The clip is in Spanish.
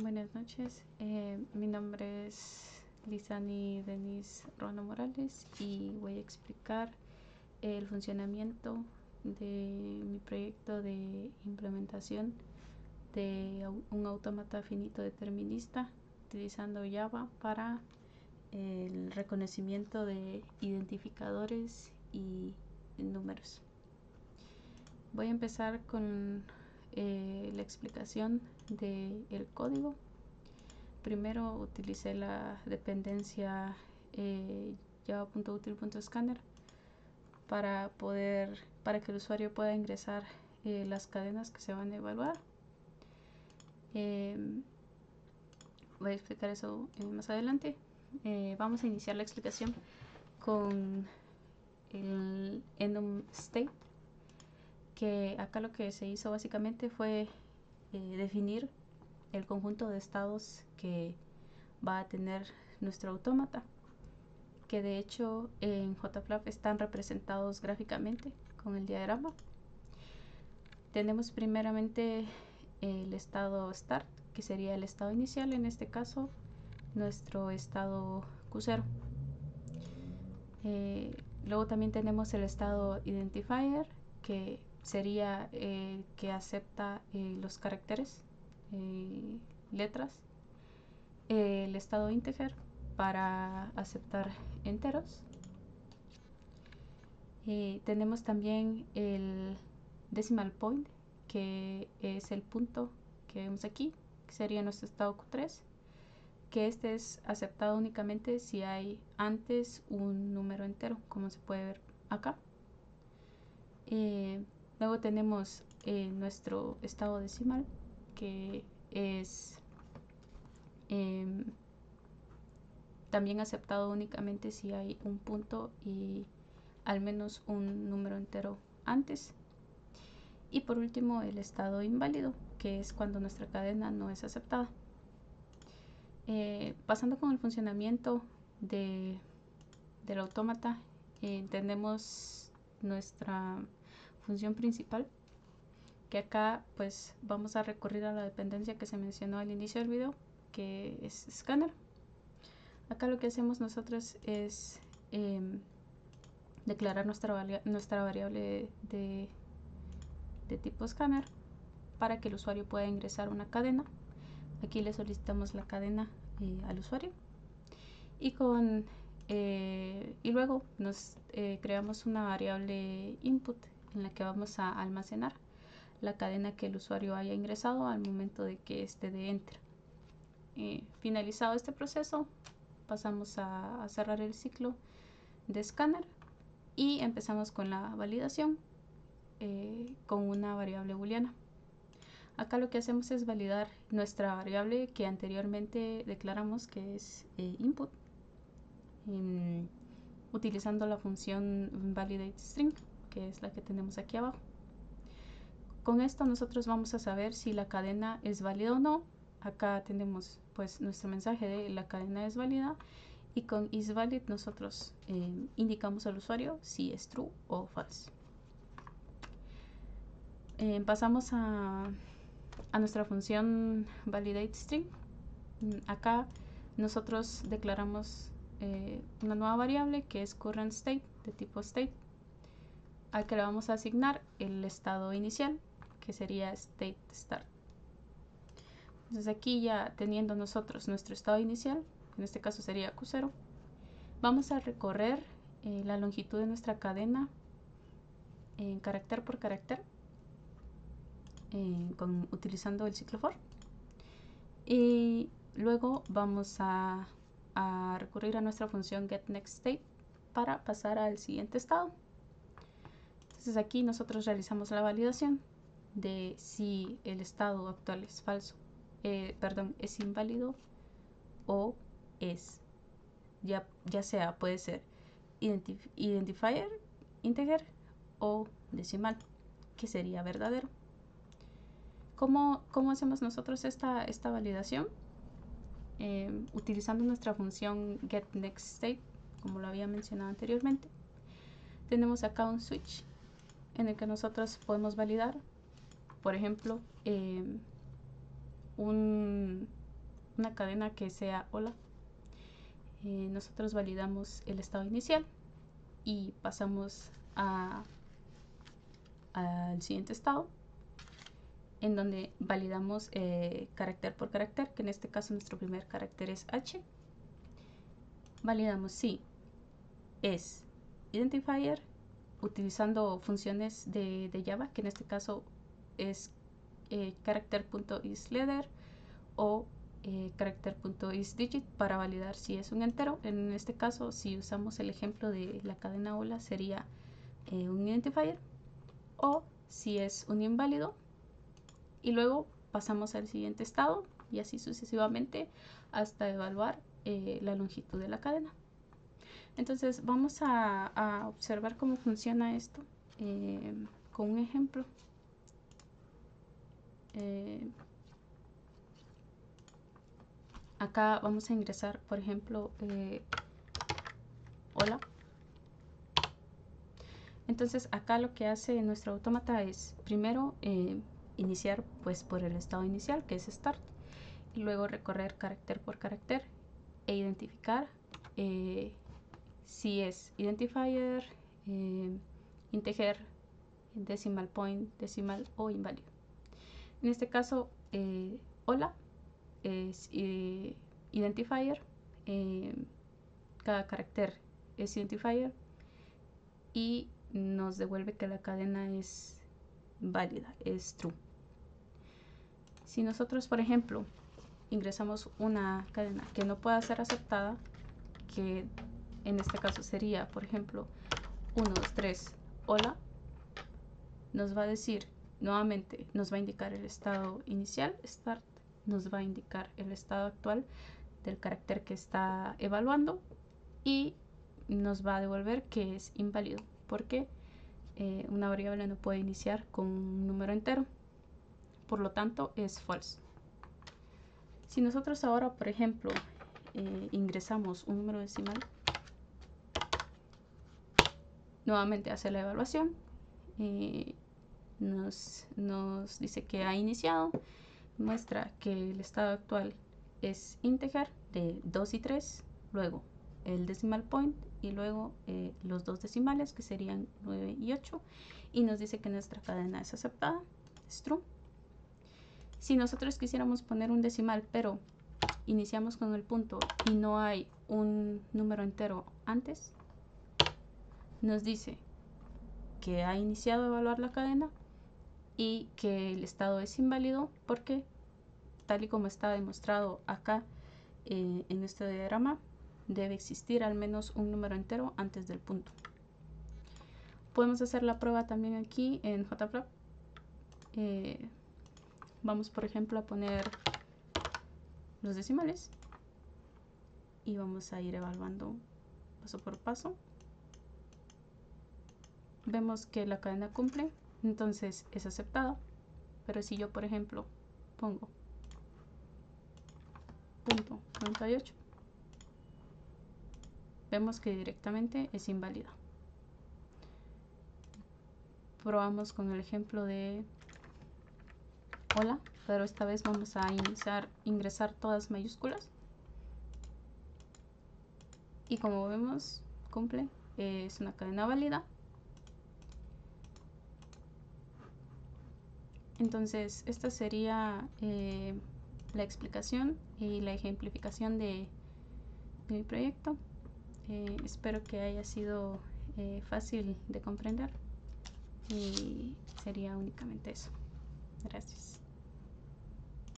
Buenas noches, mi nombre es Lizani Denise Rona Morales y voy a explicar el funcionamiento de mi proyecto de implementación de un autómata finito determinista utilizando Java para el reconocimiento de identificadores y números. Voy a empezar con la explicación del código. Primero utilicé la dependencia java.util.scanner para que el usuario pueda ingresar las cadenas que se van a evaluar. Voy a explicar eso más adelante. Vamos a iniciar la explicación con el enum state, que acá lo que se hizo básicamente fue definir el conjunto de estados que va a tener nuestro autómata, que de hecho en JFlap están representados gráficamente con el diagrama. Tenemos primeramente el estado start, que sería el estado inicial, en este caso nuestro estado Q0. Luego también tenemos el estado identifier, que sería que acepta los caracteres, letras. El estado integer para aceptar enteros. Tenemos también el decimal point, que es el punto que vemos aquí, que sería nuestro estado Q3, que este es aceptado únicamente si hay antes un número entero, como se puede ver acá. Luego tenemos nuestro estado decimal, que es también aceptado únicamente si hay un punto y al menos un número entero antes. Y por último, el estado inválido, que es cuando nuestra cadena no es aceptada. Pasando con el funcionamiento del autómata, tenemos nuestra función principal, que acá pues vamos a recurrir a la dependencia que se mencionó al inicio del video, que es scanner. Acá lo que hacemos nosotros es declarar nuestra variable de tipo scanner para que el usuario pueda ingresar una cadena. Aquí le solicitamos la cadena al usuario y luego nos creamos una variable input en la que vamos a almacenar la cadena que el usuario haya ingresado al momento de que esté de enter. Finalizado este proceso, pasamos a cerrar el ciclo de escáner y empezamos con la validación con una variable booleana. Acá lo que hacemos es validar nuestra variable que anteriormente declaramos, que es input, utilizando la función validateString, que es la que tenemos aquí abajo. Con esto nosotros vamos a saber si la cadena es válida o no. Acá tenemos pues nuestro mensaje de la cadena es válida, y con isValid nosotros indicamos al usuario si es true o false. Pasamos a nuestra función validateString. Acá nosotros declaramos una nueva variable que es currentState, de tipo state, al que le vamos a asignar el estado inicial, que sería stateStart. Entonces aquí, ya teniendo nosotros nuestro estado inicial, en este caso sería Q0, vamos a recorrer la longitud de nuestra cadena carácter por carácter utilizando el ciclo for, y luego vamos a recurrir a nuestra función getNextState para pasar al siguiente estado. Entonces aquí nosotros realizamos la validación de si el estado actual es falso, es inválido, o es, ya sea, puede ser identifier, integer o decimal, que sería verdadero. ¿Cómo hacemos nosotros esta validación? Utilizando nuestra función getNextState, como lo había mencionado anteriormente. Tenemos acá un switch en el que nosotros podemos validar, por ejemplo, un una cadena que sea hola, nosotros validamos el estado inicial y pasamos al siguiente estado, en donde validamos carácter por carácter, que en este caso nuestro primer carácter es H. Validamos si es identifier utilizando funciones de Java, que en este caso es character.isLeader o character.isDigit para validar si es un entero. En este caso, si usamos el ejemplo de la cadena hola, sería un identifier, o si es un inválido, y luego pasamos al siguiente estado y así sucesivamente hasta evaluar la longitud de la cadena. Entonces vamos a observar cómo funciona esto con un ejemplo. Acá vamos a ingresar, por ejemplo, hola. Entonces acá lo que hace nuestro autómata es primero iniciar pues por el estado inicial, que es start, y luego recorrer carácter por carácter e identificar si es identifier, integer, decimal point, decimal o inválido. En este caso, hola es identifier, cada carácter es identifier y nos devuelve que la cadena es válida, es true. Si nosotros, por ejemplo, ingresamos una cadena que no pueda ser aceptada, que en este caso sería, por ejemplo, 1, 2, 3, hola, nos va a decir nuevamente, nos va a indicar el estado inicial, start, nos va a indicar el estado actual del carácter que está evaluando y nos va a devolver que es inválido porque una variable no puede iniciar con un número entero, por lo tanto es false. Si nosotros ahora, por ejemplo, ingresamos un número decimal, nuevamente hace la evaluación, nos dice que ha iniciado, muestra que el estado actual es integer de 2 y 3, luego el decimal point y luego los dos decimales que serían 9 y 8, y nos dice que nuestra cadena es aceptada, es true. Si nosotros quisiéramos poner un decimal pero iniciamos con el punto y no hay un número entero antes, nos dice que ha iniciado a evaluar la cadena y que el estado es inválido porque, tal y como está demostrado acá en este diagrama, debe existir al menos un número entero antes del punto. Podemos hacer la prueba también aquí en JFrog. Vamos, por ejemplo, a poner los decimales y vamos a ir evaluando paso por paso. Vemos que la cadena cumple, entonces es aceptada, pero si yo, por ejemplo, pongo punto 98, vemos que directamente es inválida. Probamos con el ejemplo de hola, pero esta vez vamos a ingresar todas mayúsculas y como vemos cumple, es una cadena válida. Entonces esta sería la explicación y la ejemplificación de mi proyecto. Espero que haya sido fácil de comprender y sería únicamente eso. Gracias.